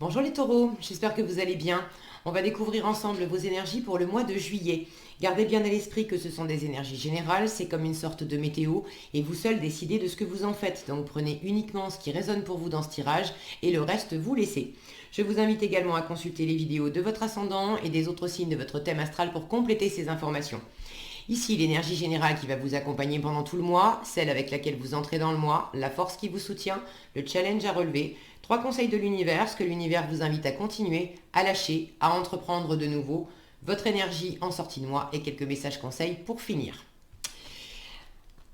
Bonjour les taureaux, j'espère que vous allez bien. On va découvrir ensemble vos énergies pour le mois de juillet. Gardez bien à l'esprit que ce sont des énergies générales, c'est comme une sorte de météo et vous seul décidez de ce que vous en faites. Donc prenez uniquement ce qui résonne pour vous dans ce tirage et le reste vous laissez. Je vous invite également à consulter les vidéos de votre ascendant et des autres signes de votre thème astral pour compléter ces informations. Ici, l'énergie générale qui va vous accompagner pendant tout le mois, celle avec laquelle vous entrez dans le mois, la force qui vous soutient, le challenge à relever, 3 conseils de l'univers, ce que l'univers vous invite à continuer, à lâcher, à entreprendre de nouveau, votre énergie en sortie de mois et quelques messages conseils pour finir.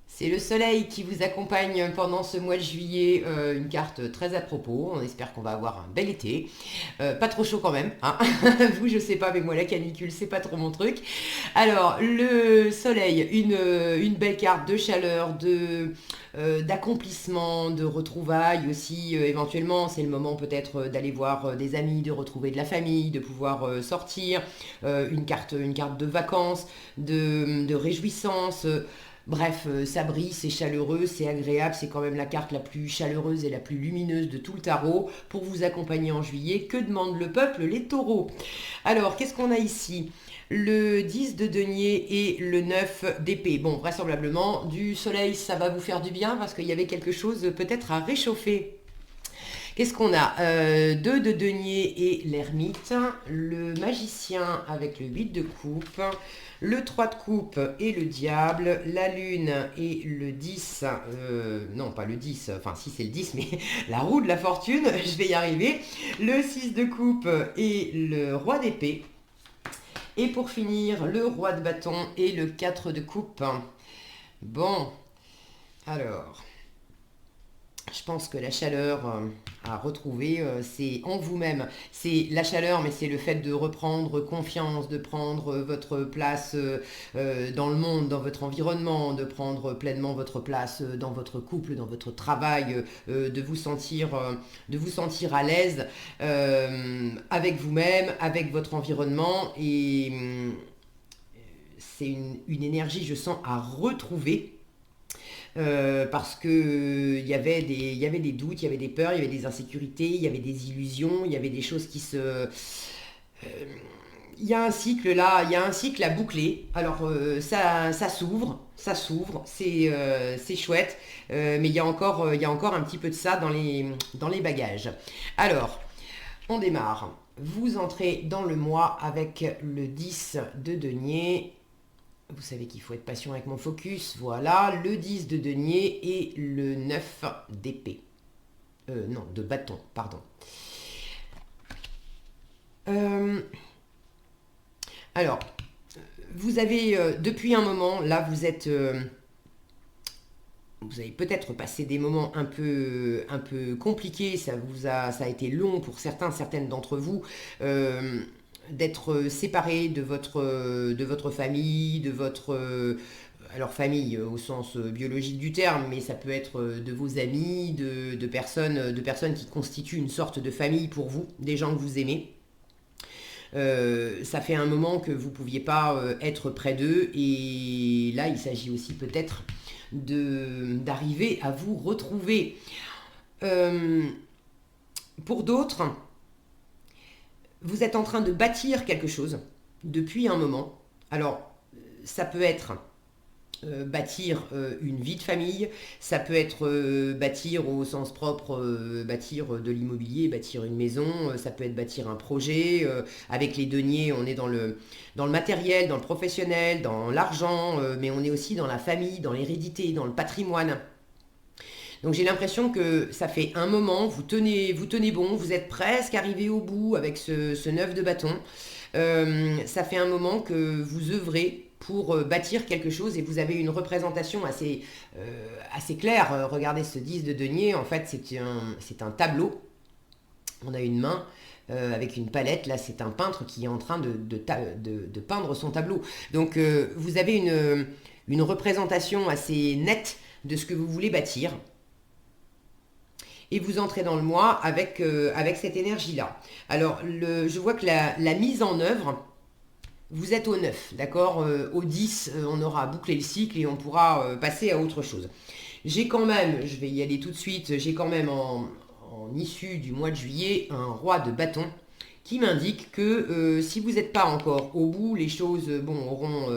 C'est le soleil qui vous accompagne pendant ce mois de juillet, une carte très à propos, on espère qu'on va avoir un bel été, pas trop chaud quand même, hein. Vous je sais pas, mais moi la canicule c'est pas trop mon truc. Alors le soleil, une belle carte de chaleur, d'accomplissement, de retrouvailles aussi, éventuellement c'est le moment peut-être d'aller voir des amis, de retrouver de la famille, de pouvoir sortir, une carte de vacances, de réjouissance. Bref, ça brille, c'est chaleureux, c'est agréable, c'est quand même la carte la plus chaleureuse et la plus lumineuse de tout le tarot pour vous accompagner en juillet. Que demande le peuple, les taureaux? Alors, qu'est-ce qu'on a ici? Le 10 de denier et le 9 d'épée. Bon, vraisemblablement, du soleil, ça va vous faire du bien parce qu'il y avait quelque chose peut-être à réchauffer. Qu'est-ce qu'on a? 2 de denier et l'ermite, le magicien avec le 8 de coupe, le 3 de coupe et le diable, la lune et le 10, non pas le 10, enfin si c'est le 10, mais la roue de la fortune, je vais y arriver, le 6 de coupe et le roi d'épée, et pour finir, le roi de bâton et le 4 de coupe. Bon, alors... Je pense que la chaleur à retrouver, c'est en vous-même. C'est la chaleur, mais c'est le fait de reprendre confiance, de prendre votre place dans le monde, dans votre environnement, de prendre pleinement votre place dans votre couple, dans votre travail, de vous sentir à l'aise avec vous-même, avec votre environnement. Et c'est une énergie, je sens, à retrouver. Parce que il y avait des doutes, il y avait des peurs, il y avait des insécurités, il y avait des illusions, il y avait des choses qui se... il y a un cycle là, il y a un cycle à boucler. Alors ça s'ouvre, c'est chouette, mais il y a encore un petit peu de ça dans les bagages. Alors, on démarre. Vous entrez dans le mois avec le 10 de denier. Vous savez qu'il faut être patient avec mon focus. Voilà, le 10 de denier et le 9 d'épée. Non, de bâton, pardon. Alors, vous avez, depuis un moment, là, vous avez peut-être passé des moments un peu compliqués. Ça a été long pour certaines d'entre vous. D'être séparé de votre famille, alors famille au sens biologique du terme, mais ça peut être de vos amis, de personnes qui constituent une sorte de famille pour vous, des gens que vous aimez. Ça fait un moment que vous ne pouviez pas être près d'eux et là il s'agit aussi peut-être d'arriver à vous retrouver. Pour d'autres, vous êtes en train de bâtir quelque chose depuis un moment. Alors, ça peut être bâtir une vie de famille, ça peut être bâtir au sens propre, bâtir de l'immobilier, bâtir une maison, ça peut être bâtir un projet. Avec les deniers, on est dans le matériel, dans le professionnel, dans l'argent, mais on est aussi dans la famille, dans l'hérédité, dans le patrimoine. Donc j'ai l'impression que ça fait un moment, vous tenez bon, vous êtes presque arrivé au bout avec ce 9 de bâton. Ça fait un moment que vous œuvrez pour bâtir quelque chose et vous avez une représentation assez claire. Regardez ce 10 de denier, en fait c'est un tableau. On a une main avec une palette, là c'est un peintre qui est en train de peindre son tableau. Donc vous avez une représentation assez nette de ce que vous voulez bâtir. Et vous entrez dans le mois avec cette énergie-là. Alors, je vois que la mise en œuvre, vous êtes au 9, d'accord? Au 10, on aura bouclé le cycle et on pourra passer à autre chose. J'ai quand même, je vais y aller tout de suite, j'ai quand même en issue du mois de juillet un roi de bâton qui m'indique que si vous n'êtes pas encore au bout, les choses auront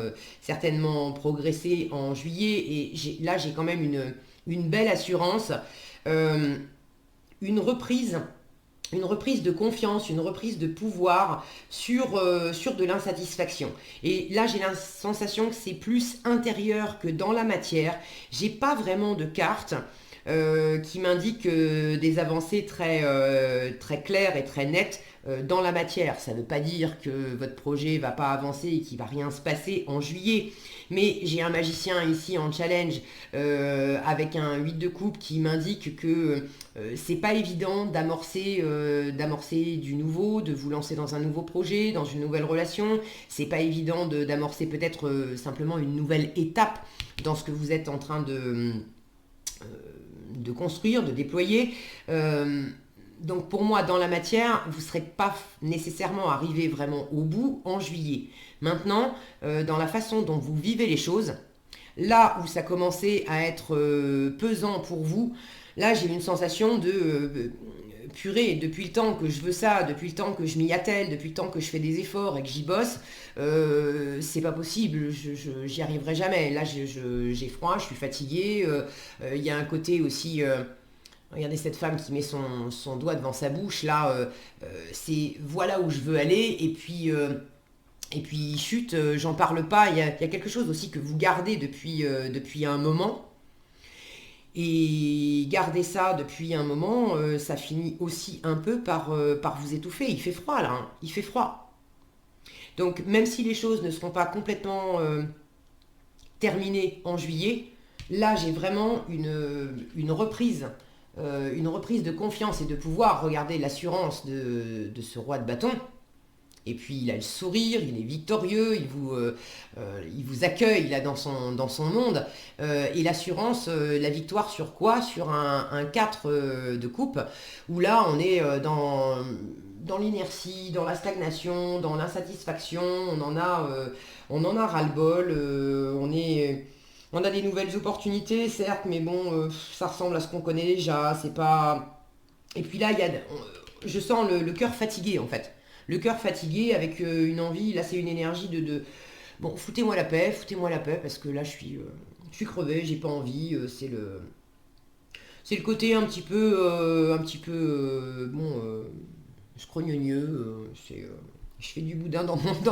certainement progressé en juillet. Et là, j'ai quand même une belle assurance, euh, une reprise une reprise de confiance, une reprise de pouvoir sur de l'insatisfaction. Et là, j'ai la sensation que c'est plus intérieur que dans la matière. J'ai pas vraiment de carte qui m'indique des avancées très claires et très nettes dans la matière. Ça ne veut pas dire que votre projet ne va pas avancer et qu'il ne va rien se passer en juillet. Mais j'ai un magicien ici en challenge avec un 8 de coupe qui m'indique que c'est pas évident d'amorcer du nouveau, de vous lancer dans un nouveau projet, dans une nouvelle relation. C'est pas évident d'amorcer peut-être simplement une nouvelle étape dans ce que vous êtes en train de construire, de déployer. Donc pour moi, dans la matière, vous ne serez pas nécessairement arrivé vraiment au bout en juillet. Maintenant, dans la façon dont vous vivez les choses, là où ça commençait à être pesant pour vous, là j'ai une sensation de purée, depuis le temps que je veux ça, depuis le temps que je m'y attelle, depuis le temps que je fais des efforts et que j'y bosse, c'est pas possible, j'y arriverai jamais. Là j'ai froid, je suis fatiguée, il y a un côté aussi... regardez cette femme qui met son doigt devant sa bouche, là, c'est voilà où je veux aller, et puis chut, j'en parle pas, il y a quelque chose aussi que vous gardez depuis un moment, et garder ça depuis un moment, ça finit aussi un peu par vous étouffer, il fait froid là, hein, il fait froid. Donc même si les choses ne seront pas complètement terminées en juillet, là j'ai vraiment une reprise de confiance et de pouvoir. Regarder l'assurance de ce roi de bâton. Et puis il a le sourire, il est victorieux, il vous accueille là dans son monde. Et l'assurance, la victoire sur quoi? Sur un 4 de coupe, où là on est dans l'inertie, dans la stagnation, dans l'insatisfaction, on en a ras-le-bol, on a des nouvelles opportunités, certes, mais bon, ça ressemble à ce qu'on connaît déjà, c'est pas... Et puis là, je sens le cœur fatigué, en fait. Le cœur fatigué avec une envie, là c'est une énergie Bon, foutez-moi la paix, parce que là je suis crevé, j'ai pas envie, c'est le côté scrogneux, je fais du boudin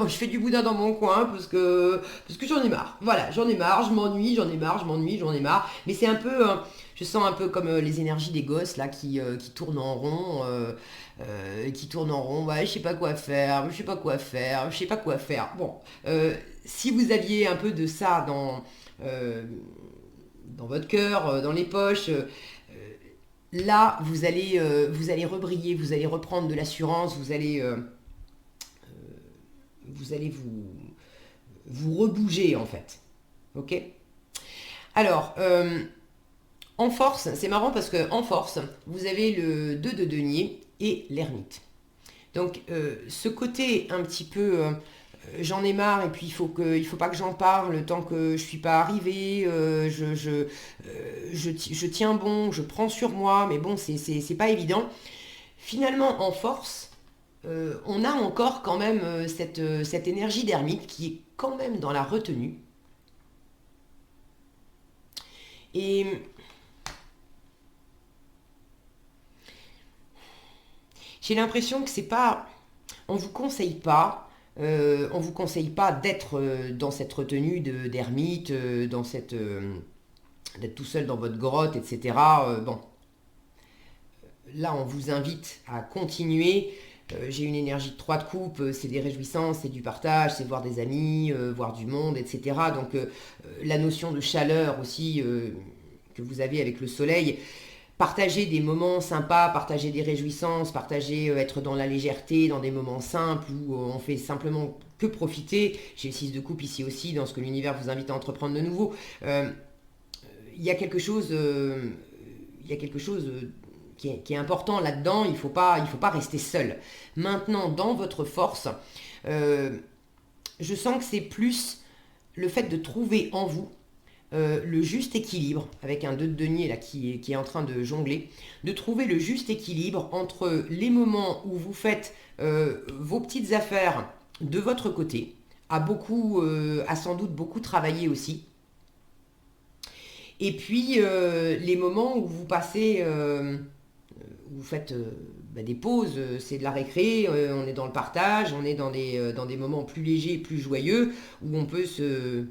je fais du boudin dans mon coin parce que j'en ai marre. Voilà, j'en ai marre, je m'ennuie, j'en ai marre, je m'ennuie, j'en ai marre. Mais c'est un peu, je sens un peu comme les énergies des gosses là qui tournent en rond, Ouais, je sais pas quoi faire, je sais pas quoi faire, je sais pas quoi faire. Bon, si vous aviez un peu de ça dans votre cœur, dans les poches. Là, vous allez rebriller, vous allez reprendre de l'assurance, vous rebouger en fait. Ok? Alors, en force, c'est marrant parce que en force, vous avez le 2 de denier et l'ermite. Donc, ce côté un petit peu, j'en ai marre et puis il faut pas que j'en parle tant que je suis pas arrivée, je tiens bon, je prends sur moi, mais bon, c'est pas évident. Finalement, en force, on a encore quand même cette énergie d'ermite qui est quand même dans la retenue. Et j'ai l'impression que c'est pas, on vous conseille pas d'être dans cette retenue d'ermite, d'être tout seul dans votre grotte, etc. Bon, là, on vous invite à continuer. J'ai une énergie de 3 de coupe, c'est des réjouissances, c'est du partage, c'est voir des amis, voir du monde, etc. Donc la notion de chaleur aussi que vous avez avec le soleil, partager des moments sympas, partager des réjouissances, être dans la légèreté, dans des moments simples où on fait simplement que profiter. J'ai le 6 de coupe ici aussi, dans ce que l'univers vous invite à entreprendre de nouveau. Il y a quelque chose, qui est important là-dedans. Il faut pas rester seul. Maintenant, dans votre force, je sens que c'est plus le fait de trouver en vous le juste équilibre, avec un 2 de denier là qui est en train de jongler, de trouver le juste équilibre entre les moments où vous faites vos petites affaires de votre côté, à sans doute beaucoup travailler aussi, et puis les moments où vous passez, où vous faites des pauses, c'est de la récré, on est dans le partage, on est dans des moments plus légers, plus joyeux, où on peut se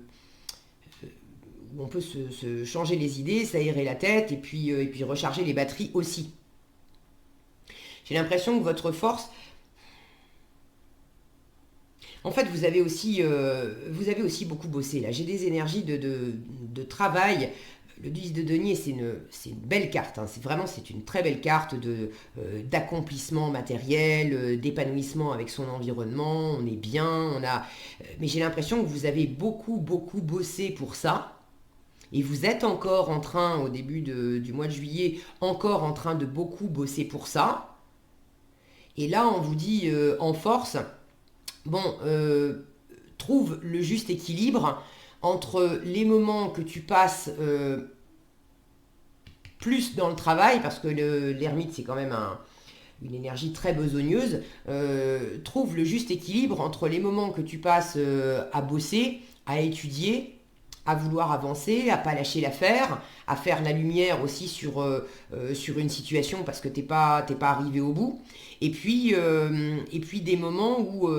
changer les idées, s'aérer la tête, et puis recharger les batteries aussi. J'ai l'impression que votre force, en fait, vous avez aussi beaucoup bossé là. J'ai des énergies de travail. Le 10 de denier, c'est une belle carte, hein. C'est une très belle carte d'accomplissement matériel, d'épanouissement avec son environnement. On est bien, mais j'ai l'impression que vous avez beaucoup bossé pour ça. Et vous êtes encore en train, au début du mois de juillet, encore en train de beaucoup bosser pour ça. Et là, on vous dit en force, bon, trouve le juste équilibre entre les moments que tu passes plus dans le travail, parce que l'ermite, c'est quand même une énergie très besogneuse, trouve le juste équilibre entre les moments que tu passes à bosser, à étudier, à vouloir avancer, à pas lâcher l'affaire, à faire la lumière aussi sur une situation parce que t'es pas arrivé au bout. Et puis des moments où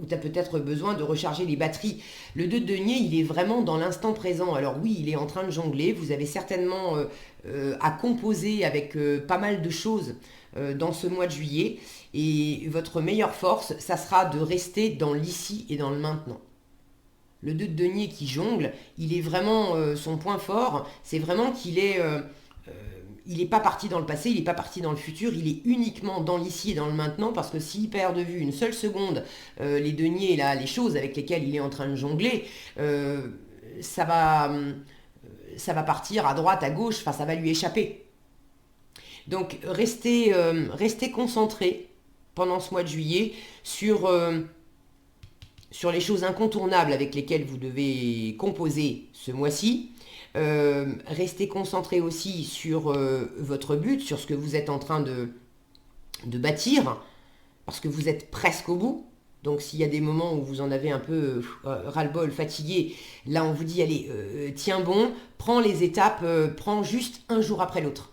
tu as peut-être besoin de recharger les batteries. Le 2 de denier, il est vraiment dans l'instant présent. Alors oui, il est en train de jongler. Vous avez certainement à composer avec pas mal de choses dans ce mois de juillet. Et votre meilleure force, ça sera de rester dans l'ici et dans le maintenant. Le 2 de denier qui jongle, il est vraiment son point fort, c'est vraiment il n'est pas parti dans le passé, il n'est pas parti dans le futur, il est uniquement dans l'ici et dans le maintenant, parce que s'il perd de vue une seule seconde les deniers, là, les choses avec lesquelles il est en train de jongler, ça va partir à droite, à gauche, enfin ça va lui échapper. Donc restez concentré pendant ce mois de juillet sur les choses incontournables avec lesquelles vous devez composer ce mois-ci. Restez concentré aussi sur votre but, sur ce que vous êtes en train de bâtir, parce que vous êtes presque au bout. Donc s'il y a des moments où vous en avez un peu ras-le-bol, fatigué, là on vous dit, allez, tiens bon, prends les étapes, prends juste un jour après l'autre.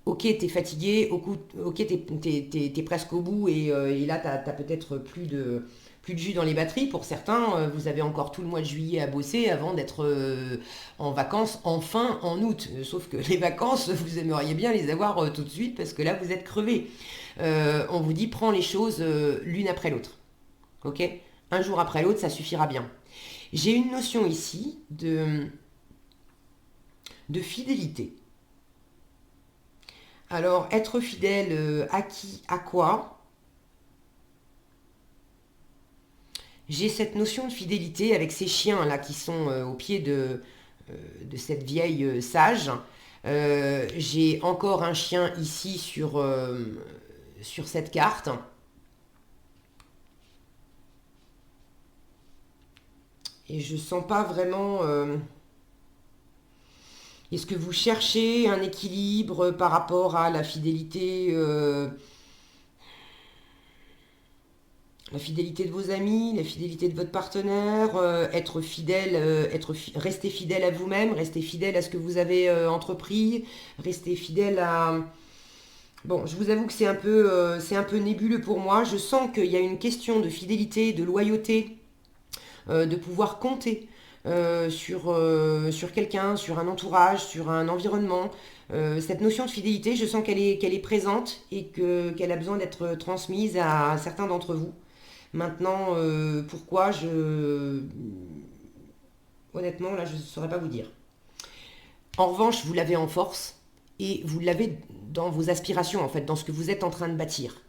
Ok, t'es fatigué, ok, t'es presque au bout, et là t'as peut-être plus de jus dans les batteries. Pour certains, vous avez encore tout le mois de juillet à bosser avant d'être en vacances, enfin en août. Sauf que les vacances, vous aimeriez bien les avoir tout de suite, parce que là vous êtes crevé. On vous dit, prends les choses l'une après l'autre. Ok? Un jour après l'autre, ça suffira bien. J'ai une notion ici de fidélité. Alors, être fidèle à qui, à quoi? J'ai cette notion de fidélité avec ces chiens là qui sont au pied de cette vieille sage. J'ai encore un chien ici sur cette carte. Et je sens pas vraiment... est-ce que vous cherchez un équilibre par rapport à la fidélité de vos amis, la fidélité de votre partenaire, être fidèle, rester fidèle à vous-même, rester fidèle à ce que vous avez entrepris, rester fidèle à... Bon, je vous avoue que c'est un peu nébuleux pour moi. Je sens qu'il y a une question de fidélité, de loyauté, de pouvoir compter sur quelqu'un, sur un entourage, sur un environnement. Cette notion de fidélité, je sens qu'elle est présente et qu'elle a besoin d'être transmise à certains d'entre vous. Maintenant, pourquoi honnêtement, là, je ne saurais pas vous dire. En revanche, vous l'avez en force et vous l'avez dans vos aspirations, en fait, dans ce que vous êtes en train de bâtir.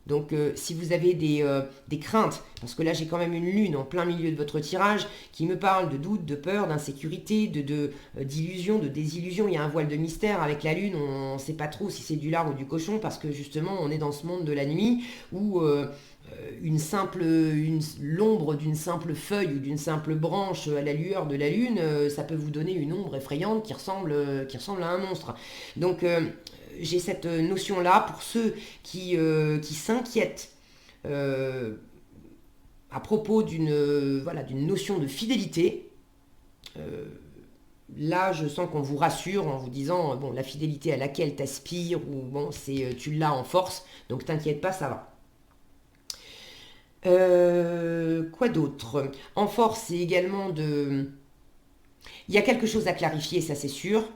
Donc si vous avez des craintes, parce que là j'ai quand même une lune en plein milieu de votre tirage qui me parle de doute, de peur, d'insécurité, d'illusion, de désillusion. Il y a un voile de mystère avec la lune, on ne sait pas trop si c'est du lard ou du cochon, parce que justement on est dans ce monde de la nuit où l'ombre d'une simple feuille ou d'une simple branche à la lueur de la lune, ça peut vous donner une ombre effrayante qui ressemble à un monstre. Donc j'ai cette notion-là pour ceux qui s'inquiètent à propos d'une notion de fidélité. Euh, Là, je sens qu'on vous rassure en vous disant, bon, la fidélité à laquelle t'aspires, ou bon, tu l'as en force, donc t'inquiète pas, ça va. Quoi d'autre? En force, c'est également de... Il y a quelque chose à clarifier, ça c'est sûr.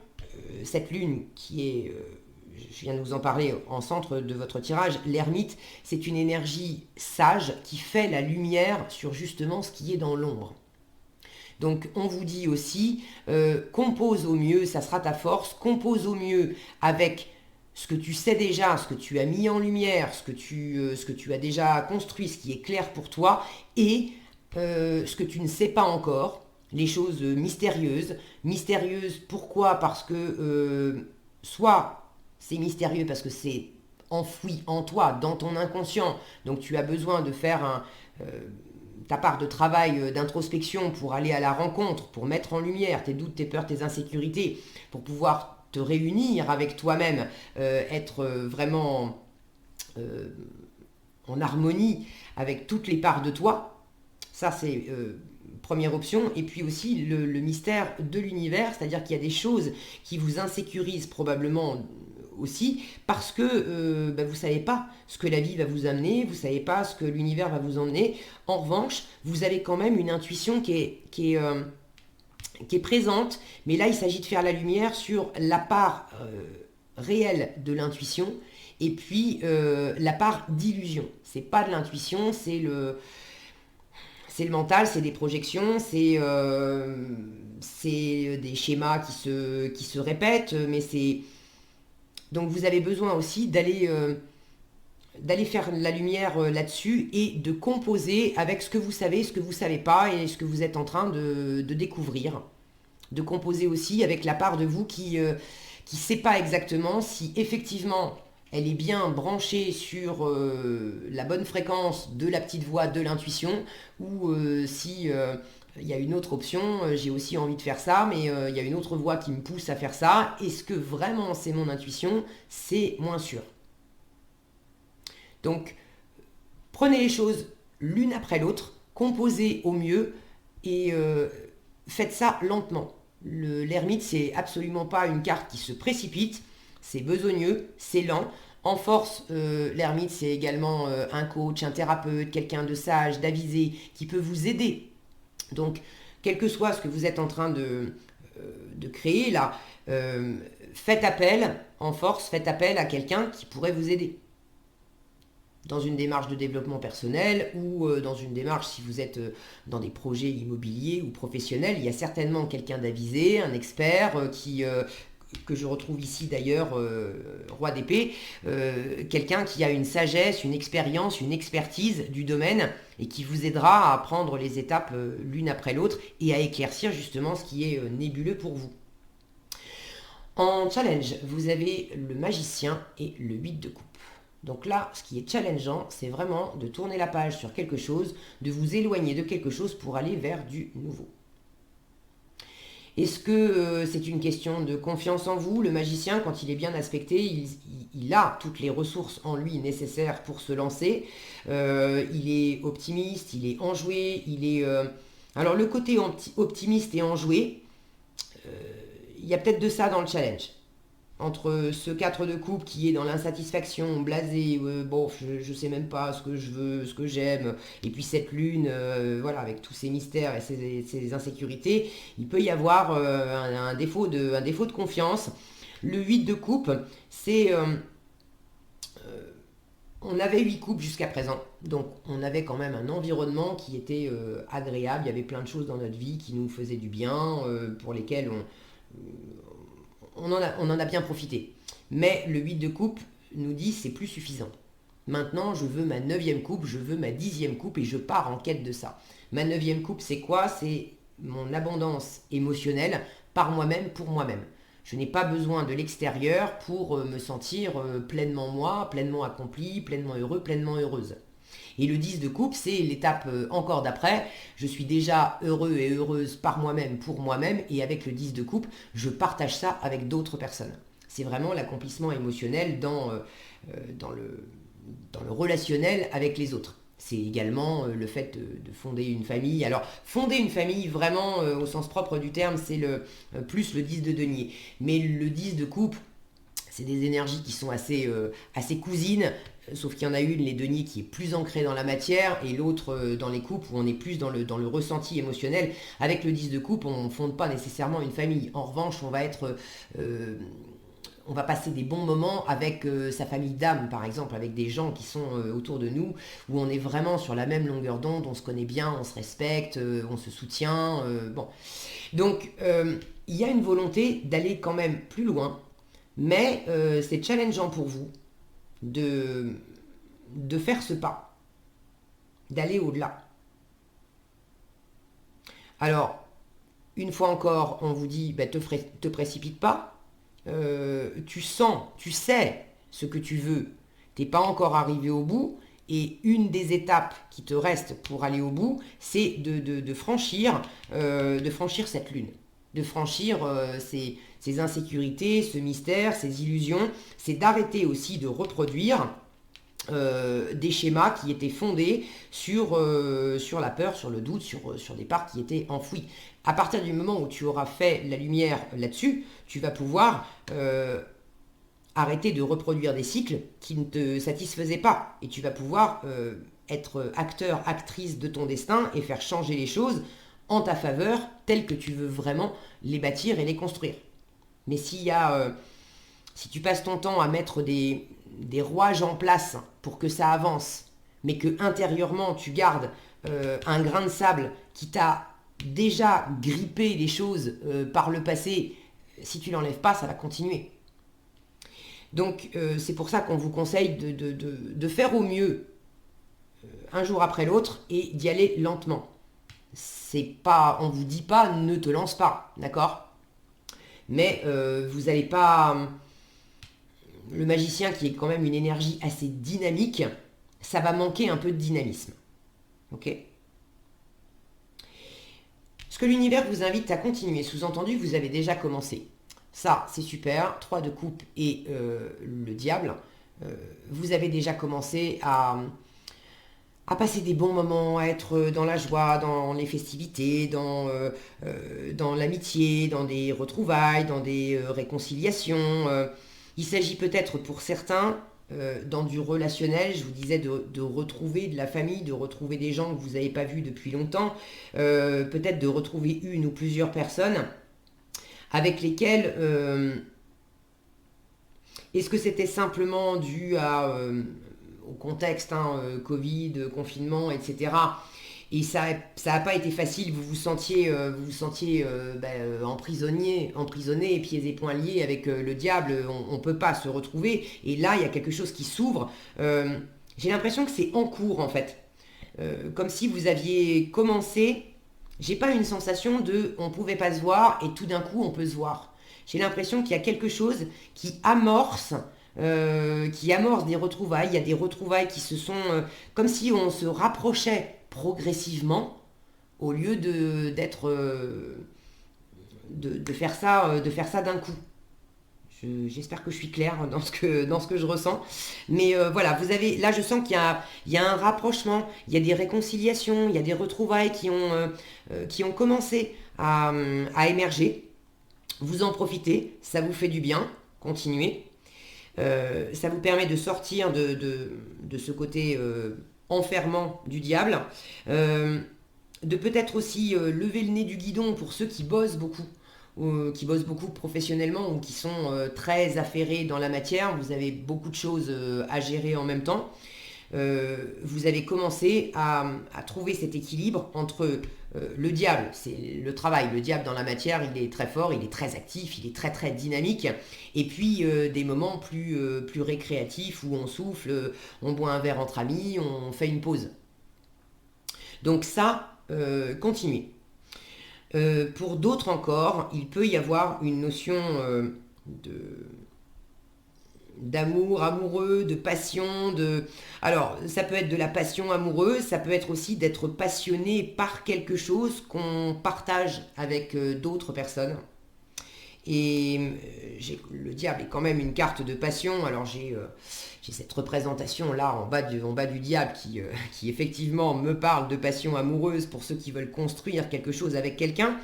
Cette lune qui est, je viens de vous en parler, en centre de votre tirage, l'ermite, c'est une énergie sage qui fait la lumière sur justement ce qui est dans l'ombre. Donc on vous dit aussi, compose au mieux, ça sera ta force, compose au mieux avec ce que tu sais déjà, ce que tu as mis en lumière, ce que tu as déjà construit, ce qui est clair pour toi, et ce que tu ne sais pas encore, les choses mystérieuses. Mystérieuses, pourquoi? Parce que soit c'est mystérieux parce que c'est enfoui en toi, dans ton inconscient, donc tu as besoin de faire ta part de travail d'introspection pour aller à la rencontre, pour mettre en lumière tes doutes, tes peurs, tes insécurités, pour pouvoir te réunir avec toi-même, être vraiment euh, en harmonie avec toutes les parts de toi. Ça, c'est première option. Et puis aussi le mystère de l'univers, c'est-à-dire qu'il y a des choses qui vous insécurisent probablement aussi parce que vous ne savez pas ce que la vie va vous amener, vous ne savez pas ce que l'univers va vous emmener. En revanche, vous avez quand même une intuition qui est présente, mais là il s'agit de faire la lumière sur la part réelle de l'intuition et puis la part d'illusion. C'est pas de l'intuition, c'est le mental, c'est des projections, c'est des schémas qui se répètent, mais c'est... Donc vous avez besoin aussi d'aller faire la lumière là-dessus et de composer avec ce que vous savez, ce que vous ne savez pas et ce que vous êtes en train de découvrir. De composer aussi avec la part de vous qui ne sait pas exactement si effectivement elle est bien branchée sur la bonne fréquence de la petite voix de l'intuition ou si il y a une autre option, j'ai aussi envie de faire ça, mais il y a une autre voix qui me pousse à faire ça. Est-ce que vraiment c'est mon intuition? C'est moins sûr. Donc, prenez les choses l'une après l'autre, composez au mieux et faites ça lentement. L'ermite, c'est absolument pas une carte qui se précipite, c'est besogneux, c'est lent. En force, l'ermite, c'est également un coach, un thérapeute, quelqu'un de sage, d'avisé, qui peut vous aider. Donc, quel que soit ce que vous êtes en train de créer là, faites appel, en force, faites appel à quelqu'un qui pourrait vous aider dans une démarche de développement personnel ou dans une démarche si vous êtes dans des projets immobiliers ou professionnels, il y a certainement quelqu'un d'avisé, un expert que je retrouve ici d'ailleurs, roi d'épée, quelqu'un qui a une sagesse, une expérience, une expertise du domaine et qui vous aidera à prendre les étapes l'une après l'autre et à éclaircir justement ce qui est nébuleux pour vous. En challenge, vous avez le magicien et le 8 de coupe. Donc là, ce qui est challengeant, c'est vraiment de tourner la page sur quelque chose, de vous éloigner de quelque chose pour aller vers du nouveau. Est-ce que c'est une question de confiance en vous? Le magicien, quand il est bien aspecté, il a toutes les ressources en lui nécessaires pour se lancer. Il est optimiste, il est enjoué, il est... Alors le côté optimiste et enjoué, il y a peut-être de ça dans le challenge. Entre ce 4 de coupe qui est dans l'insatisfaction, blasé, bon, je sais même pas ce que je veux, ce que j'aime, et puis cette lune, voilà, avec tous ces mystères et ces insécurités, il peut y avoir un défaut de confiance. Le 8 de coupe, c'est... on avait 8 coupes jusqu'à présent, donc on avait quand même un environnement qui était agréable, il y avait plein de choses dans notre vie qui nous faisaient du bien, pour lesquelles on en a bien profité. Mais le 8 de coupe nous dit c'est plus suffisant. Maintenant, je veux ma 9e coupe, je veux ma 10e coupe et je pars en quête de ça. Ma 9e coupe, c'est quoi? C'est mon abondance émotionnelle par moi-même, pour moi-même. Je n'ai pas besoin de l'extérieur pour me sentir pleinement moi, pleinement accompli, pleinement heureux, pleinement heureuse. Et le 10 de coupe, c'est l'étape encore d'après. Je suis déjà heureux et heureuse par moi-même, pour moi-même, et avec le 10 de coupe, je partage ça avec d'autres personnes. C'est vraiment l'accomplissement émotionnel dans le relationnel avec les autres. C'est également le fait de fonder une famille. Alors, fonder une famille, vraiment, au sens propre du terme, c'est plus le 10 de denier. Mais le 10 de coupe, c'est des énergies qui sont assez cousines, sauf qu'il y en a une, les deniers, qui est plus ancrée dans la matière, et l'autre dans les coupes, où on est plus dans le ressenti émotionnel. Avec le 10 de coupe, on ne fonde pas nécessairement une famille. En revanche, on va passer des bons moments avec sa famille d'âme, par exemple, avec des gens qui sont autour de nous, où on est vraiment sur la même longueur d'onde, on se connaît bien, on se respecte, on se soutient. Bon. Donc, il y a une volonté d'aller quand même plus loin, mais c'est challengeant pour vous de faire ce pas, d'aller au-delà. Alors, une fois encore, on vous dit, bah, te précipite pas. Tu sens, tu sais ce que tu veux. T'es pas encore arrivé au bout. Et une des étapes qui te reste pour aller au bout, c'est de franchir cette lune. De franchir ces insécurités, ce mystère, ces illusions. C'est d'arrêter aussi de reproduire des schémas qui étaient fondés sur la peur, sur le doute, sur des parts qui étaient enfouies. À partir du moment où tu auras fait la lumière là-dessus, tu vas pouvoir arrêter de reproduire des cycles qui ne te satisfaisaient pas. Et tu vas pouvoir être acteur, actrice de ton destin et faire changer les choses en ta faveur, telles que tu veux vraiment les bâtir et les construire. Mais si tu passes ton temps à mettre des rouages en place pour que ça avance, mais que intérieurement tu gardes un grain de sable qui t'a déjà grippé les choses par le passé, si tu l'enlèves pas, ça va continuer. Donc c'est pour ça qu'on vous conseille de faire au mieux un jour après l'autre et d'y aller lentement. On vous dit pas ne te lance pas, d'accord? Mais vous n'allez pas... Le magicien, qui est quand même une énergie assez dynamique, ça va manquer un peu de dynamisme. Ok? Ce que l'univers vous invite à continuer, sous-entendu, vous avez déjà commencé. Ça, c'est super. 3 de coupe et le diable. Vous avez déjà commencé à passer des bons moments, à être dans la joie, dans les festivités, dans l'amitié, dans des retrouvailles, dans des réconciliations. Il s'agit peut-être pour certains, dans du relationnel, je vous disais, de retrouver de la famille, de retrouver des gens que vous n'avez pas vus depuis longtemps, peut-être de retrouver une ou plusieurs personnes avec lesquelles... est-ce que c'était simplement dû au contexte, Covid, confinement, etc. Et ça n'a pas été facile, vous vous sentiez emprisonné, pieds et poings liés avec le diable, on ne peut pas se retrouver. Et là, il y a quelque chose qui s'ouvre. J'ai l'impression que c'est en cours, en fait. Comme si vous aviez commencé, j'ai pas une sensation de on pouvait pas se voir et tout d'un coup on peut se voir. J'ai l'impression qu'il y a quelque chose qui amorce des retrouvailles. Il y a des retrouvailles qui se sont... comme si on se rapprochait progressivement au lieu de faire ça d'un coup. J'espère que je suis claire dans ce que je ressens. Mais voilà, là je sens qu'il y a un rapprochement, il y a des réconciliations, il y a des retrouvailles qui ont commencé à émerger. Vous en profitez, ça vous fait du bien, continuez. Ça vous permet de sortir de ce côté enfermant du diable, de peut-être aussi lever le nez du guidon pour ceux qui bossent beaucoup professionnellement ou qui sont très affairés dans la matière. Vous avez beaucoup de choses à gérer en même temps. vous allez commencer à trouver cet équilibre entre le diable, c'est le travail. Le diable dans la matière, il est très fort, il est très actif, il est très très dynamique. Et puis des moments plus récréatifs où on souffle, on boit un verre entre amis, on fait une pause. Donc ça, continuez. Pour d'autres encore, il peut y avoir une notion de d'amour amoureux, de passion, de... Alors, ça peut être de la passion amoureuse, ça peut être aussi d'être passionné par quelque chose qu'on partage avec d'autres personnes. Et le diable est quand même une carte de passion. Alors j'ai cette représentation là en bas du diable qui effectivement me parle de passion amoureuse pour ceux qui veulent construire quelque chose avec quelqu'un.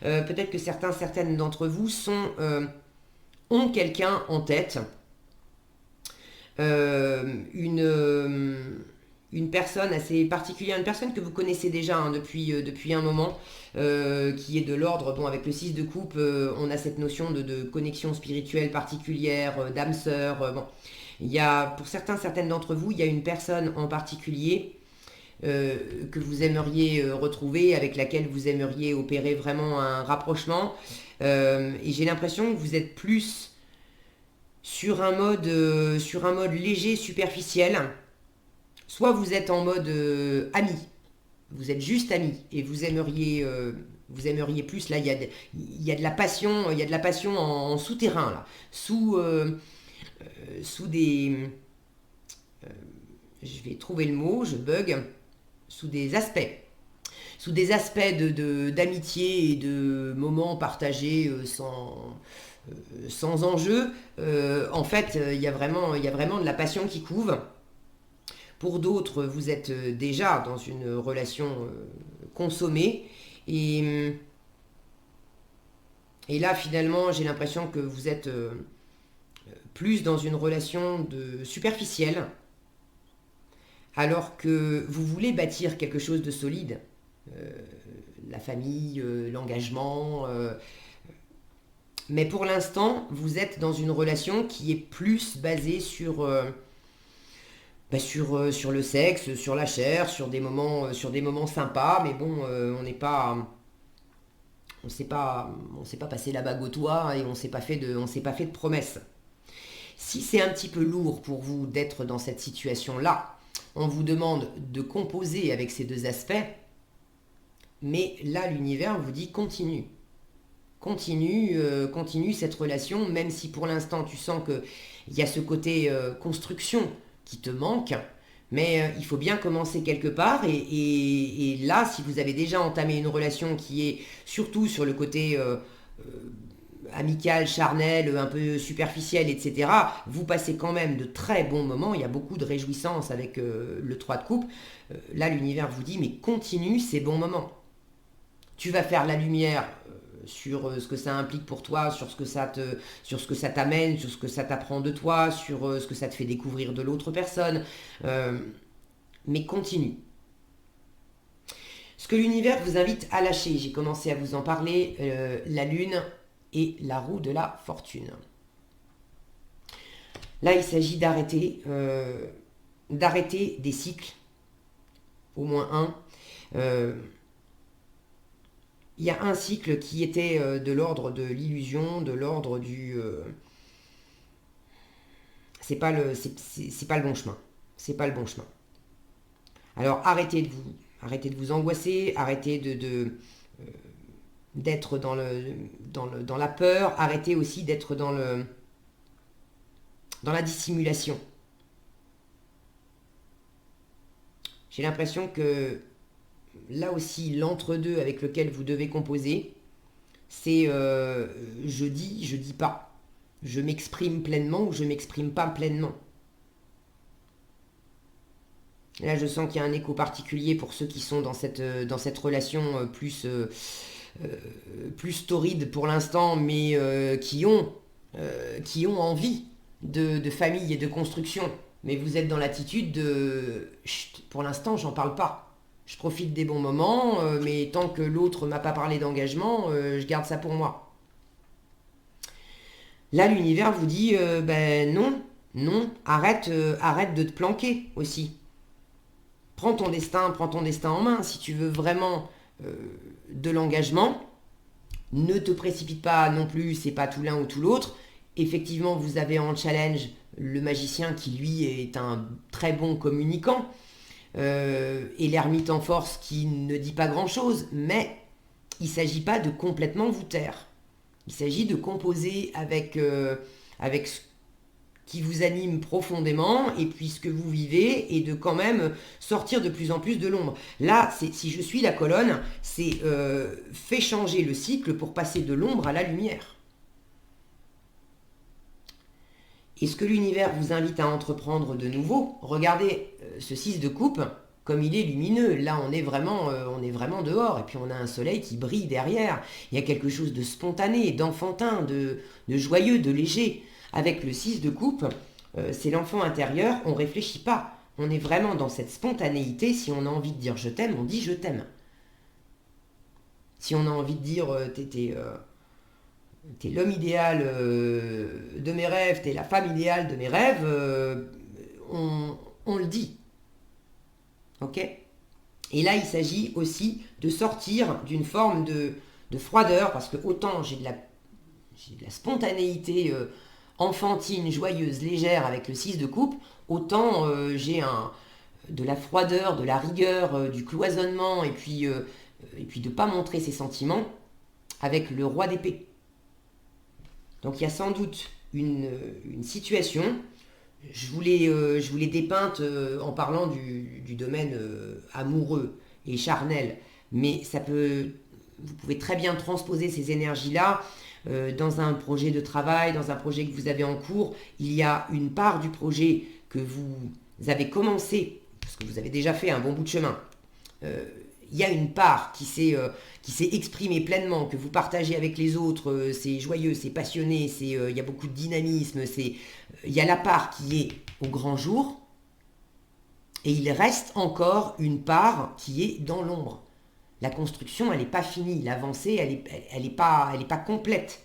Peut-être que certaines d'entre vous ont quelqu'un en tête. Une personne assez particulière, une personne que vous connaissez déjà depuis un moment, qui est de l'ordre, bon avec le 6 de coupe, on a cette notion de connexion spirituelle particulière, d'âme sœur, bon. Pour certaines d'entre vous, il y a une personne en particulier que vous aimeriez retrouver, avec laquelle vous aimeriez opérer vraiment un rapprochement, et j'ai l'impression que vous êtes plus sur un mode léger, superficiel. Soit vous êtes en mode ami, vous êtes juste ami et vous aimeriez plus. Là, il y a de la passion, en souterrain là, sous des, je vais trouver le mot, je bug, sous des aspects d'amitié et de moments partagés sans enjeu. En fait, il y a vraiment de la passion qui couve. Pour d'autres, vous êtes déjà dans une relation consommée. Et là, finalement, j'ai l'impression que vous êtes plus dans une relation superficielle, alors que vous voulez bâtir quelque chose de solide. La famille, l'engagement... mais pour l'instant, vous êtes dans une relation qui est plus basée sur le sexe, sur la chair, sur des moments sympas, mais bon, on s'est pas passé la bague au toit et on s'est pas fait de promesses. Si c'est un petit peu lourd pour vous d'être dans cette situation-là, on vous demande de composer avec ces deux aspects, mais là, l'univers vous dit continue. Continue cette relation, même si pour l'instant tu sens qu'il y a ce côté construction qui te manque, mais il faut bien commencer quelque part, et là, si vous avez déjà entamé une relation qui est surtout sur le côté amical, charnel, un peu superficiel, etc., vous passez quand même de très bons moments, il y a beaucoup de réjouissance avec le 3 de coupe. Là, l'univers vous dit, mais continue ces bons moments. Tu vas faire la lumière sur ce que ça implique pour toi, sur ce que ça t'amène, sur ce que ça t'apprend de toi, sur ce que ça te fait découvrir de l'autre personne. Mais continue. Ce que l'univers vous invite à lâcher, j'ai commencé à vous en parler, la lune et la roue de la fortune. Là, il s'agit d'arrêter des cycles, au moins un. Il y a un cycle qui était de l'ordre de l'illusion, de l'ordre du... c'est pas le bon chemin. C'est pas le bon chemin. Alors arrêtez de vous angoisser, arrêtez d'être dans la peur, arrêtez aussi d'être dans la dissimulation. J'ai l'impression que là aussi, l'entre-deux avec lequel vous devez composer, c'est je dis pas. Je m'exprime pleinement ou je m'exprime pas pleinement. Là, je sens qu'il y a un écho particulier pour ceux qui sont dans cette relation plus torride pour l'instant, mais qui ont envie de famille et de construction. Mais vous êtes dans l'attitude de chut, pour l'instant, j'en parle pas. Je profite des bons moments, mais tant que l'autre m'a pas parlé d'engagement, je garde ça pour moi. Là, l'univers vous dit, ben non, arrête de te planquer aussi. prends ton destin en main. Si tu veux vraiment euh, de l'engagement, ne te précipite pas non plus, c'est pas tout l'un ou tout l'autre. Effectivement, vous avez en challenge le magicien qui lui est un très bon communicant, et l'ermite en force qui ne dit pas grand-chose, mais il ne s'agit pas de complètement vous taire. Il s'agit de composer avec ce qui vous anime profondément et puis ce que vous vivez et de quand même sortir de plus en plus de l'ombre. Là, si je suis la colonne, c'est fait changer le cycle pour passer de l'ombre à la lumière. Et ce que l'univers vous invite à entreprendre de nouveau, regardez ce 6 de coupe, comme il est lumineux. Là, on est vraiment dehors. Et puis, on a un soleil qui brille derrière. Il y a quelque chose de spontané, d'enfantin, de joyeux, de léger. Avec le 6 de coupe, c'est l'enfant intérieur. On ne réfléchit pas. On est vraiment dans cette spontanéité. Si on a envie de dire je t'aime, on dit je t'aime. Si on a envie de dire t'es l'homme idéal de mes rêves, t'es la femme idéale de mes rêves, on le dit. Ok? Et là, il s'agit aussi de sortir d'une forme de froideur, parce que autant j'ai de la spontanéité enfantine, joyeuse, légère avec le 6 de coupe, autant j'ai de la froideur, de la rigueur, du cloisonnement, et puis de ne pas montrer ses sentiments avec le roi d'épée. Donc il y a sans doute une situation. Je vous l'ai dépeinte en parlant du domaine amoureux et charnel, mais vous pouvez très bien transposer ces énergies-là dans un projet de travail, dans un projet que vous avez en cours. Il y a une part du projet que vous avez commencé, parce que vous avez déjà fait un bon bout de chemin. Il y a une part qui s'est exprimée pleinement, que vous partagez avec les autres, c'est joyeux, c'est passionné, il y a beaucoup de dynamisme, il y a la part qui est au grand jour, et il reste encore une part qui est dans l'ombre. La construction, elle n'est pas finie, l'avancée, elle est pas complète.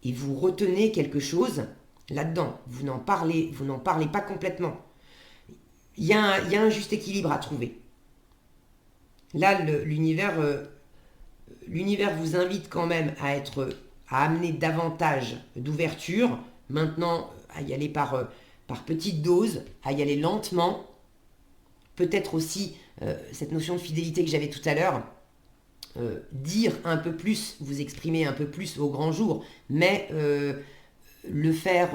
Et vous retenez quelque chose là-dedans, vous n'en parlez pas complètement. Il y a un juste équilibre à trouver. Là, l'univers vous invite quand même à amener davantage d'ouverture. Maintenant, à y aller par petites doses, à y aller lentement. Peut-être aussi cette notion de fidélité que j'avais tout à l'heure. Dire un peu plus, vous exprimer un peu plus au grand jour, mais le faire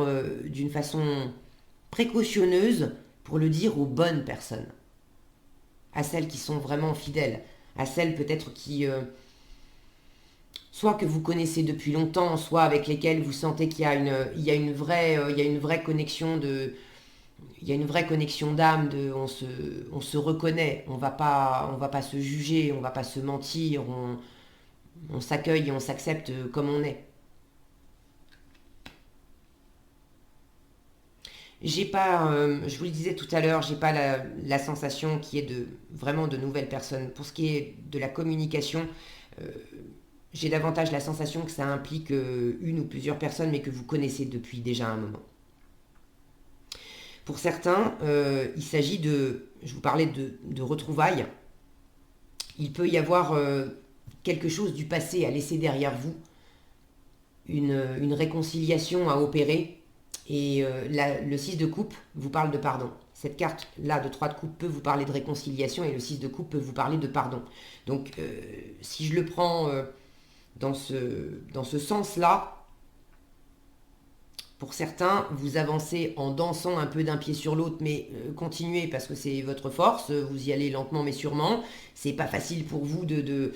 d'une façon précautionneuse pour le dire aux bonnes personnes. À celles qui sont vraiment fidèles, à celles peut-être qui, soit que vous connaissez depuis longtemps, soit avec lesquelles vous sentez qu'il y a une vraie connexion d'âme, on se reconnaît, on va pas se juger, on va pas se mentir, on s'accueille et on s'accepte comme on est. J'ai pas, je vous le disais tout à l'heure, j'ai pas la sensation qu'il y ait vraiment de nouvelles personnes. Pour ce qui est de la communication, j'ai davantage la sensation que ça implique une ou plusieurs personnes, mais que vous connaissez depuis déjà un moment. Pour certains, il s'agit je vous parlais de retrouvailles. Il peut y avoir quelque chose du passé à laisser derrière vous, une réconciliation à opérer. Et le 6 de coupe vous parle de pardon. Cette carte-là de 3 de coupe peut vous parler de réconciliation et le 6 de coupe peut vous parler de pardon. Donc si je le prends dans ce sens-là, pour certains, vous avancez en dansant un peu d'un pied sur l'autre, mais continuez parce que c'est votre force, vous y allez lentement mais sûrement. C'est pas facile pour vous de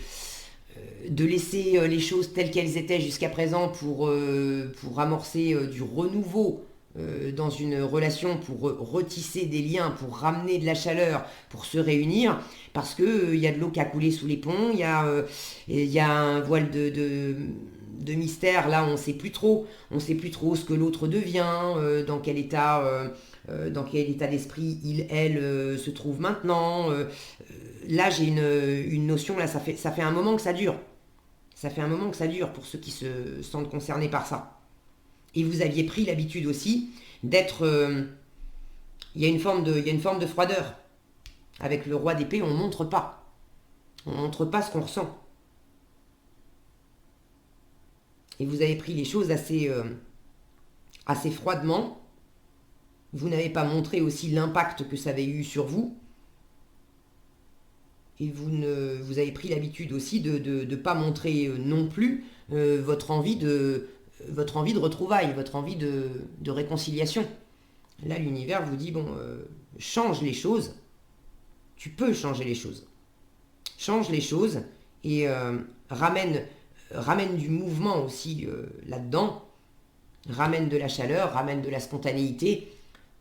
laisser les choses telles qu'elles étaient jusqu'à présent pour amorcer du renouveau dans une relation, pour retisser des liens, pour ramener de la chaleur, pour se réunir, parce que y a de l'eau qui a coulé sous les ponts, il y a un voile de mystère, là on sait plus trop ce que l'autre devient, dans quel état d'esprit elle se trouve maintenant. Là j'ai une notion, là ça fait un moment que ça dure. Ça fait un moment que ça dure pour ceux qui se sentent concernés par ça. Et vous aviez pris l'habitude aussi d'être... il y a une forme de froideur. Avec le roi d'épée, on montre pas. On montre pas ce qu'on ressent. Et vous avez pris les choses assez froidement. Vous n'avez pas montré aussi l'impact que ça avait eu sur vous. Et vous avez pris l'habitude aussi de ne pas montrer non plus votre envie de retrouvailles, votre envie de réconciliation. Là, l'univers vous dit, bon, change les choses. Tu peux changer les choses. Change les choses et ramène du mouvement aussi là-dedans. Ramène de la chaleur, ramène de la spontanéité.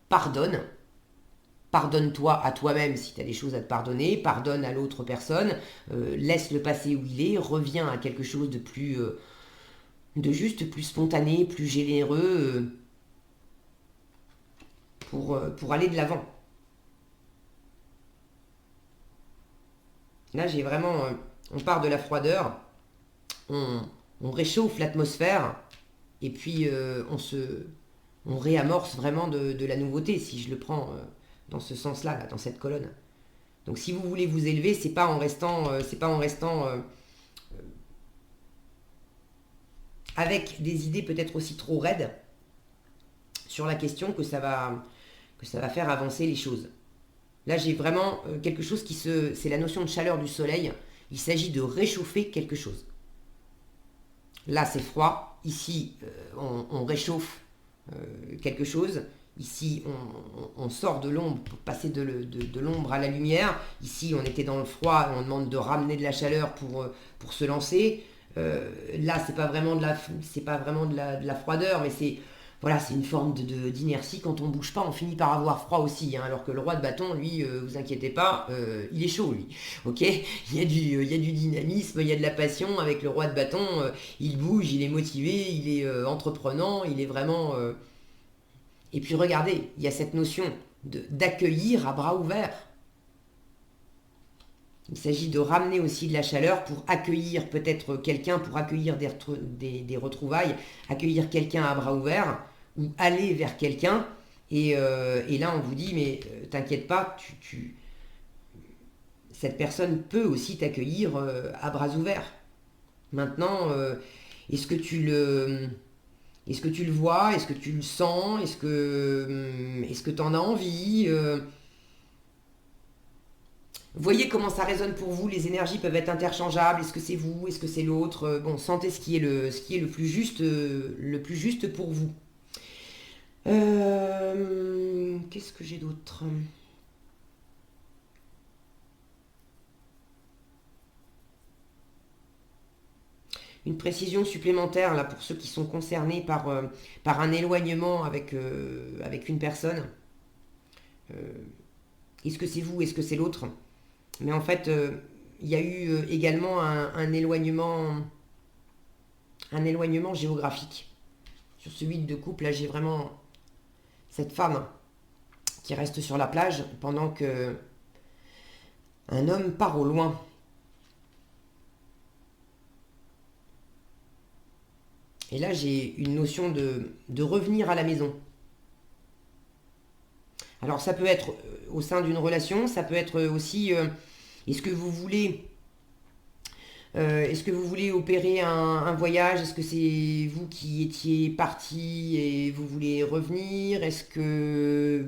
Pardonne. Pardonne-toi à toi-même si tu as des choses à te pardonner. Pardonne à l'autre personne. Laisse le passé où il est. Reviens à quelque chose de plus... de juste plus spontané, plus généreux pour aller de l'avant. Là, j'ai vraiment... on part de la froideur, on réchauffe l'atmosphère, et puis on réamorce vraiment de la nouveauté, si je le prends dans ce sens-là, là, dans cette colonne. Donc si vous voulez vous élever, c'est pas en restant avec des idées peut-être aussi trop raides sur la question que ça va faire avancer les choses. Là, j'ai vraiment quelque chose c'est la notion de chaleur du soleil. Il s'agit de réchauffer quelque chose. Là, c'est froid. Ici, on réchauffe quelque chose. Ici, on sort de l'ombre pour passer de l'ombre à la lumière. Ici, on était dans le froid. On demande de ramener de la chaleur pour se lancer. Là, c'est pas vraiment de la froideur, mais c'est une forme d'inertie. Quand on bouge pas, on finit par avoir froid aussi, hein, alors que le roi de bâton, lui, vous inquiétez pas, il est chaud, lui. Ok, il y a du dynamisme, il y a de la passion avec le roi de bâton. Il bouge, il est motivé, il est entreprenant, il est vraiment. Et puis regardez, il y a cette notion d'accueillir à bras ouverts. Il s'agit de ramener aussi de la chaleur pour accueillir peut-être quelqu'un, pour accueillir des retrouvailles, accueillir quelqu'un à bras ouverts, ou aller vers quelqu'un. Et là, on vous dit, mais t'inquiète pas, cette personne peut aussi t'accueillir à bras ouverts. Maintenant, est-ce que tu le vois? Est-ce que tu le sens? Est-ce que tu en as envie? Voyez comment ça résonne pour vous, les énergies peuvent être interchangeables, est-ce que c'est vous, est-ce que c'est l'autre? Bon, sentez ce qui est le plus juste pour vous. Qu'est-ce que j'ai d'autre? Une précision supplémentaire là pour ceux qui sont concernés par un éloignement avec une personne. Est-ce que c'est vous, est-ce que c'est l'autre? Mais en fait, il y a eu également un éloignement géographique. Sur ce 8 de couple, là, j'ai vraiment cette femme qui reste sur la plage pendant que un homme part au loin. Et là, j'ai une notion de revenir à la maison. Alors, ça peut être au sein d'une relation, ça peut être aussi, est-ce que vous voulez opérer un voyage? Est-ce que c'est vous qui étiez parti et vous voulez revenir? Est-ce que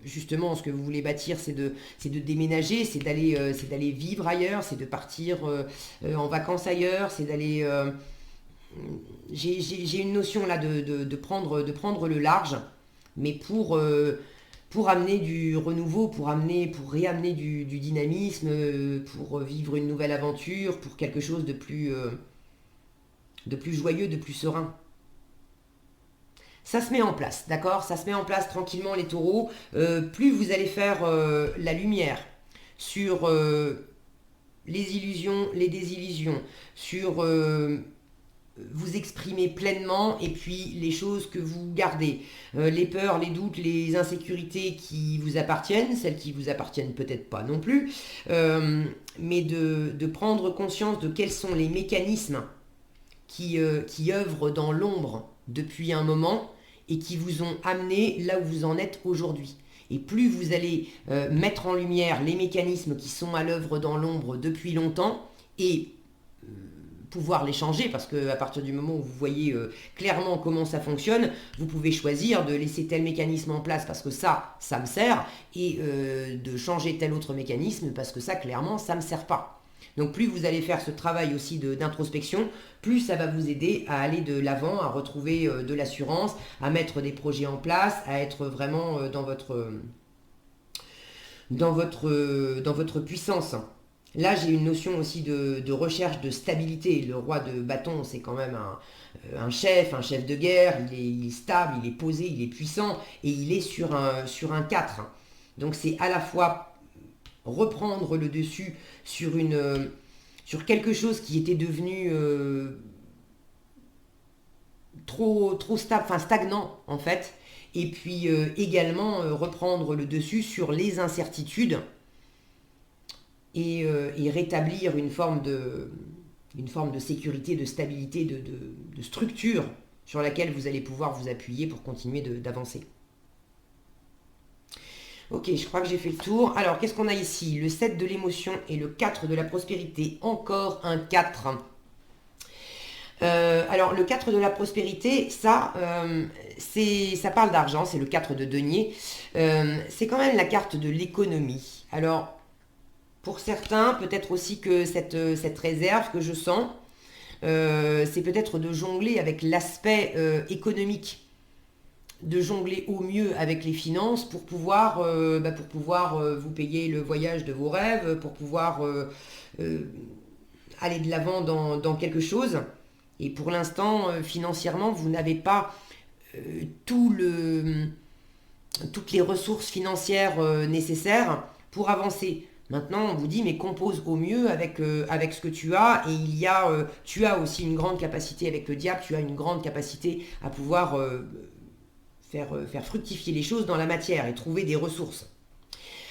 justement ce que vous voulez bâtir c'est de déménager, c'est d'aller vivre ailleurs, c'est de partir en vacances ailleurs, c'est d'aller j'ai une notion là de prendre le large, mais pour amener du renouveau, pour réamener du dynamisme, pour vivre une nouvelle aventure, pour quelque chose de plus joyeux, de plus serein. Ça se met en place, d'accord? Ça se met en place tranquillement, les taureaux. Plus vous allez faire la lumière sur les illusions, les désillusions, sur vous exprimer pleinement, et puis les choses que vous gardez, les peurs, les doutes, les insécurités qui vous appartiennent, celles qui vous appartiennent peut-être pas non plus, mais de prendre conscience de quels sont les mécanismes qui œuvrent dans l'ombre depuis un moment et qui vous ont amené là où vous en êtes aujourd'hui. Et plus vous allez mettre en lumière les mécanismes qui sont à l'œuvre dans l'ombre depuis longtemps et pouvoir les changer, parce qu'à partir du moment où vous voyez clairement comment ça fonctionne, vous pouvez choisir de laisser tel mécanisme en place parce que ça me sert, et de changer tel autre mécanisme parce que ça, clairement, ça ne me sert pas. Donc plus vous allez faire ce travail aussi d'introspection, plus ça va vous aider à aller de l'avant, à retrouver de l'assurance, à mettre des projets en place, à être vraiment dans votre puissance. Là, j'ai une notion aussi de recherche de stabilité. Le roi de bâton, c'est quand même un chef de guerre. Il est stable, il est posé, il est puissant et il est sur un 4. Donc c'est à la fois reprendre le dessus sur quelque chose qui était devenu trop stable, enfin stagnant en fait. Et puis également reprendre le dessus sur les incertitudes et rétablir une forme de sécurité, de stabilité, de structure sur laquelle vous allez pouvoir vous appuyer pour continuer d'avancer. Ok, je crois que j'ai fait le tour. Alors, qu'est-ce qu'on a ici? Le 7 de l'émotion et le 4 de la prospérité. Encore un 4. Alors, le 4 de la prospérité, ça parle d'argent, c'est le 4 de denier. C'est quand même la carte de l'économie. Alors, pour certains, peut-être aussi que cette réserve que je sens, c'est peut-être de jongler avec l'aspect économique, de jongler au mieux avec les finances pour pouvoir vous payer le voyage de vos rêves, pour pouvoir aller de l'avant dans quelque chose. Et pour l'instant, financièrement, vous n'avez pas toutes les ressources financières nécessaires pour avancer. Maintenant, on vous dit, mais compose au mieux avec ce que tu as. Et tu as aussi une grande capacité avec le diable, tu as une grande capacité à pouvoir faire fructifier les choses dans la matière et trouver des ressources.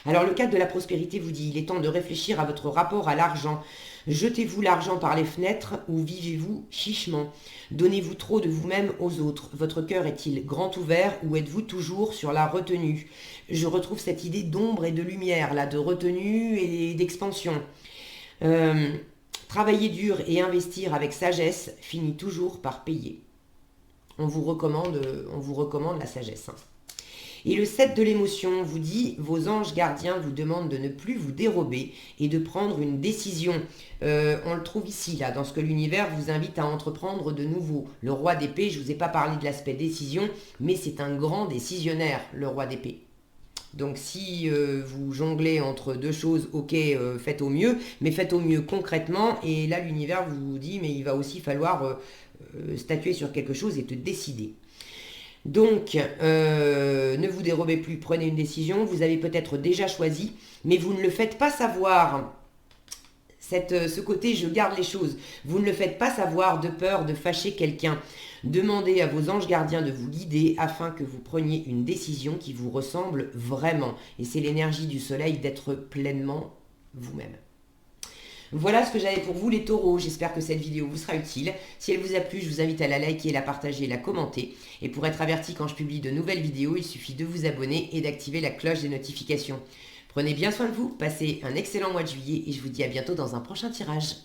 Alors le 4 de la prospérité vous dit, il est temps de réfléchir à votre rapport à l'argent. Jetez-vous l'argent par les fenêtres ou vivez-vous chichement? Donnez-vous trop de vous-même aux autres? Votre cœur est-il grand ouvert ou êtes-vous toujours sur la retenue? Je retrouve cette idée d'ombre et de lumière, là, de retenue et d'expansion. Travailler dur et investir avec sagesse finit toujours par payer. On vous recommande la sagesse. Et le 7 de l'émotion vous dit, vos anges gardiens vous demandent de ne plus vous dérober et de prendre une décision. On le trouve ici, là, dans ce que l'univers vous invite à entreprendre de nouveau. Le roi d'épée, je ne vous ai pas parlé de l'aspect décision, mais c'est un grand décisionnaire, le roi d'épée. Donc si vous jonglez entre deux choses, ok, faites au mieux, mais faites au mieux concrètement. Et là, l'univers vous dit, mais il va aussi falloir statuer sur quelque chose et te décider. Donc, ne vous dérobez plus, prenez une décision, vous avez peut-être déjà choisi, mais vous ne le faites pas savoir. Ce côté, je garde les choses, vous ne le faites pas savoir de peur de fâcher quelqu'un. Demandez à vos anges gardiens de vous guider afin que vous preniez une décision qui vous ressemble vraiment. Et c'est l'énergie du soleil d'être pleinement vous-même. Voilà ce que j'avais pour vous les taureaux, j'espère que cette vidéo vous sera utile. Si elle vous a plu, je vous invite à la liker, la partager, la commenter. Et pour être averti quand je publie de nouvelles vidéos, il suffit de vous abonner et d'activer la cloche des notifications. Prenez bien soin de vous, passez un excellent mois de juillet et je vous dis à bientôt dans un prochain tirage.